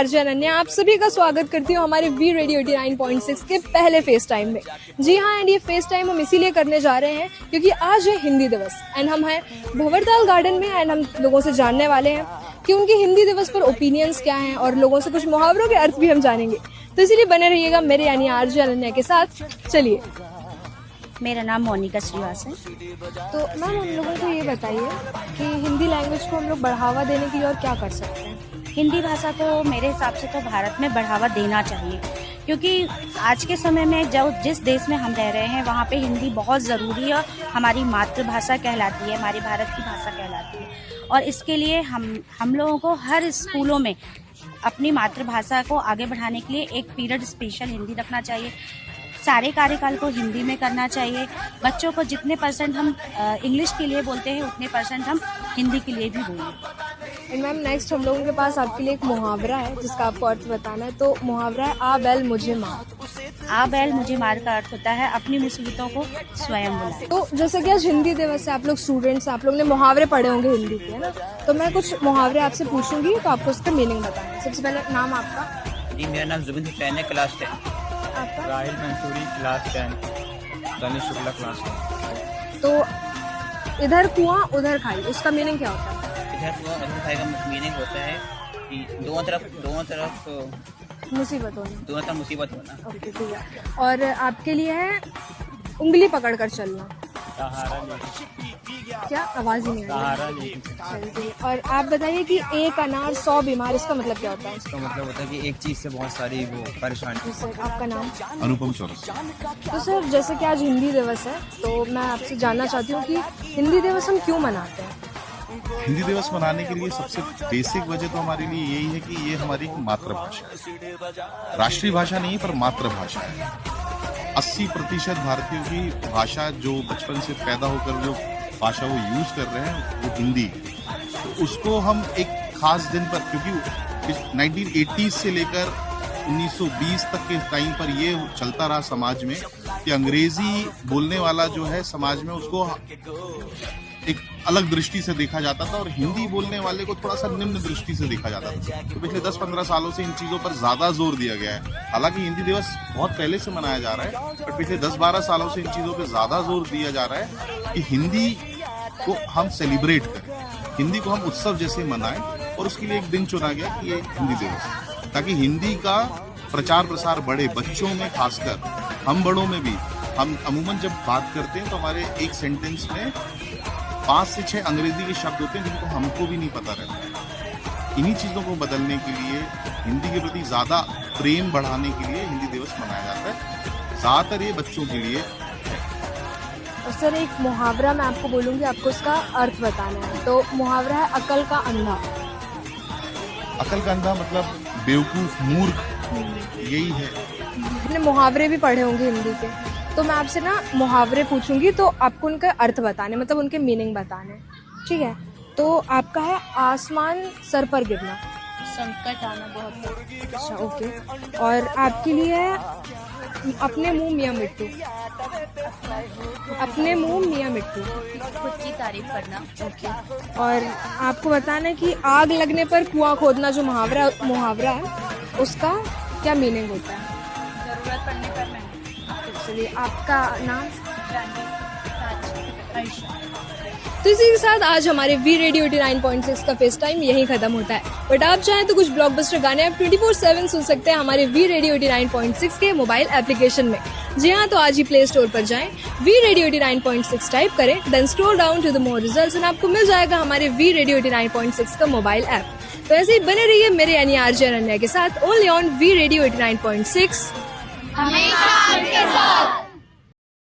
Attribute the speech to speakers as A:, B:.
A: RJ Ananya आप सभी का स्वागत करती हूँ हमारे वी रेडियो 89.6 के पहले फेस टाइम में। जी हाँ, एंड ये फेस टाइम हम इसीलिए करने जा रहे हैं क्योंकि आज है हिंदी दिवस एंड हम हैं भंवरताल गार्डन में एंड हम लोगों से जानने वाले हैं कि उनके हिंदी दिवस पर ओपिनियंस क्या हैं और लोगों से कुछ मुहावरों के अर्थ भी हम जानेंगे। तो इसीलिए बने रहिएगा मेरे यानी आरजे अनन्या के साथ। चलिए,
B: मेरा नाम मोनिका श्रीवास है।
A: तो मैम हम लोगों को ये बताइए कि हिंदी लैंग्वेज को हम लोग बढ़ावा देने के लिए और क्या कर सकते हैं।
B: हिंदी भाषा को मेरे हिसाब से तो भारत में बढ़ावा देना चाहिए, क्योंकि आज के समय में जिस देश में हम रह रहे हैं वहाँ पे हिंदी बहुत ज़रूरी है। हमारी मातृभाषा कहलाती है, हमारी भारत की भाषा कहलाती है और इसके लिए हम लोगों को हर स्कूलों में अपनी मातृभाषा को आगे बढ़ाने के लिए एक पीरियड स्पेशल हिंदी रखना चाहिए। सारे कार्यकाल को हिंदी में करना चाहिए। बच्चों को जितने % हम इंग्लिश के लिए बोलते हैं उतने % हम हिंदी के लिए भी बोलें।
A: एंड मैम नेक्स्ट हम लोगों के पास आपके लिए एक मुहावरा है जिसका आपको अर्थ बताना है। तो मुहावरा है आ बैल मुझे मार।
B: आ बैल मुझे मार का अर्थ होता है अपनी मुसीबतों को स्वयं बुलाए।
A: तो जैसे कि आज हिंदी दिवस है, आप लोग स्टूडेंट्स, आप लोग ने मुहावरे पढ़े होंगे हिंदी के, है ना। तो मैं कुछ मुहावरे आपसे पूछूंगी तो आपको उसका मीनिंग बताना है। सबसे पहले नाम आपका?
C: जी, मेरा नाम जुबिन हुसैन है, क्लास 10।
A: आपका?
C: राहिल मंसूरी, क्लास 10। दानिश शुक्ला, क्लास 10।
A: तो इधर कुआं उधर खाई, उसका मीनिंग क्या होता है?
C: इधर कुआं उधर खाई का मीनिंग होता है कि दोनों तरफ
A: मुसीबत होना।
C: दोनों तरफ मुसीबत होना।
A: ओके, ठीक है। और आपके लिए है उंगली पकड़ कर चलना। क्या आवाज ही नहीं आ रही। और आप बताइए कि एक अनार 100 बीमार, इसका मतलब क्या होता है?
C: इसका मतलब होता है कि एक चीज से बहुत सारी वो परेशानी।
A: सर आपका नाम?
D: अनुपम चौरस।
A: तो सर जैसे कि आज हिंदी दिवस है तो मैं आपसे जानना चाहती हूँ कि हिंदी दिवस हम क्यों मनाते हैं?
D: हिंदी दिवस मनाने के लिए सबसे बेसिक वजह तो हमारे लिए यही है कि ये हमारी मातृभाषा है। राष्ट्रीय भाषा नहीं पर मातृभाषा है। 80% भारतीयों की भाषा जो बचपन से पैदा होकर जो भाषा वो यूज कर रहे हैं वो हिंदी। तो उसको हम एक खास दिन पर, क्योंकि 1980s से लेकर 1920 तक के टाइम पर ये चलता रहा समाज में कि अंग्रेजी बोलने वाला जो है समाज में उसको एक अलग दृष्टि से देखा जाता था और हिंदी बोलने वाले को थोड़ा सा निम्न दृष्टि से देखा जाता था। तो पिछले 10-15 सालों से इन चीज़ों पर ज़्यादा जोर दिया गया है। हालांकि हिंदी दिवस बहुत पहले से मनाया जा रहा है, पर पिछले 10-12 सालों से इन चीज़ों पर ज़्यादा जोर दिया जा रहा है कि हिंदी को हम सेलिब्रेट करें, हिंदी को हम उत्सव जैसे मनाएं। और उसके लिए एक दिन चुना गया कि ये हिंदी दिवस, ताकि हिंदी का प्रचार प्रसार बढ़े, बच्चों में खासकर, हम बड़ों में भी। हम अमूमन जब बात करते हैं तो हमारे एक सेंटेंस में 5 से 6 अंग्रेजी के शब्द होते हैं जिनको हमको भी नहीं पता रहता। इन्हीं चीज़ों को बदलने के लिए, हिंदी के प्रति ज़्यादा प्रेम बढ़ाने के लिए हिंदी दिवस मनाया जाता है। ज़्यादातर ये बच्चों के लिए।
A: और सर एक मुहावरा मैं आपको बोलूँगी, आपको उसका अर्थ बताना है। तो मुहावरा है अकल का अंधा।
D: अकल का अंधा मतलब बेवकूफ़, मूर्ख, यही है।
A: आपने मुहावरे भी पढ़े होंगे हिंदी के, तो मैं आपसे ना मुहावरे पूछूंगी तो आपको उनका अर्थ बताने, मतलब उनके मीनिंग बताने, ठीक है। तो आपका है आसमान सर पर गिरना।
B: संकट आना बहुत।
A: अच्छा, ओके। और आपके लिए है अपने मुंह मियाँ मिट्टू। अपने मुंह मियाँ मिट्टू,
B: खुद की तारीफ करना।
A: ओके। और आपको बताना है कि आग लगने पर कुआं खोदना, जो मुहावरा है उसका क्या मीनिंग होता है?
B: जरूरत पड़ने पर मैं।
A: चलिए, आपका नाम?
B: आयशा।
A: तो इसी के साथ आज हमारे वी रेडियो 89.6 का फेस टाइम यहीं खत्म होता है। बट आप चाहें तो कुछ ब्लॉकबस्टर गाने आप 24/7 सुन सकते हैं हमारे वी रेडियो 89.6 के मोबाइल एप्लीकेशन में। जी हाँ, तो आज ही प्ले स्टोर पर जाएं, वी रेडियो 89.6 टाइप करें, then scroll down to the more results and आपको मिल जाएगा हमारे वी रेडियो 89.6 का मोबाइल ऐप। तो ऐसे ही बने रहिए मेरे यानी आरजे अनन्या के साथ, ओनली ऑन वी रेडियो 89.6,
E: हमेशा आपके साथ।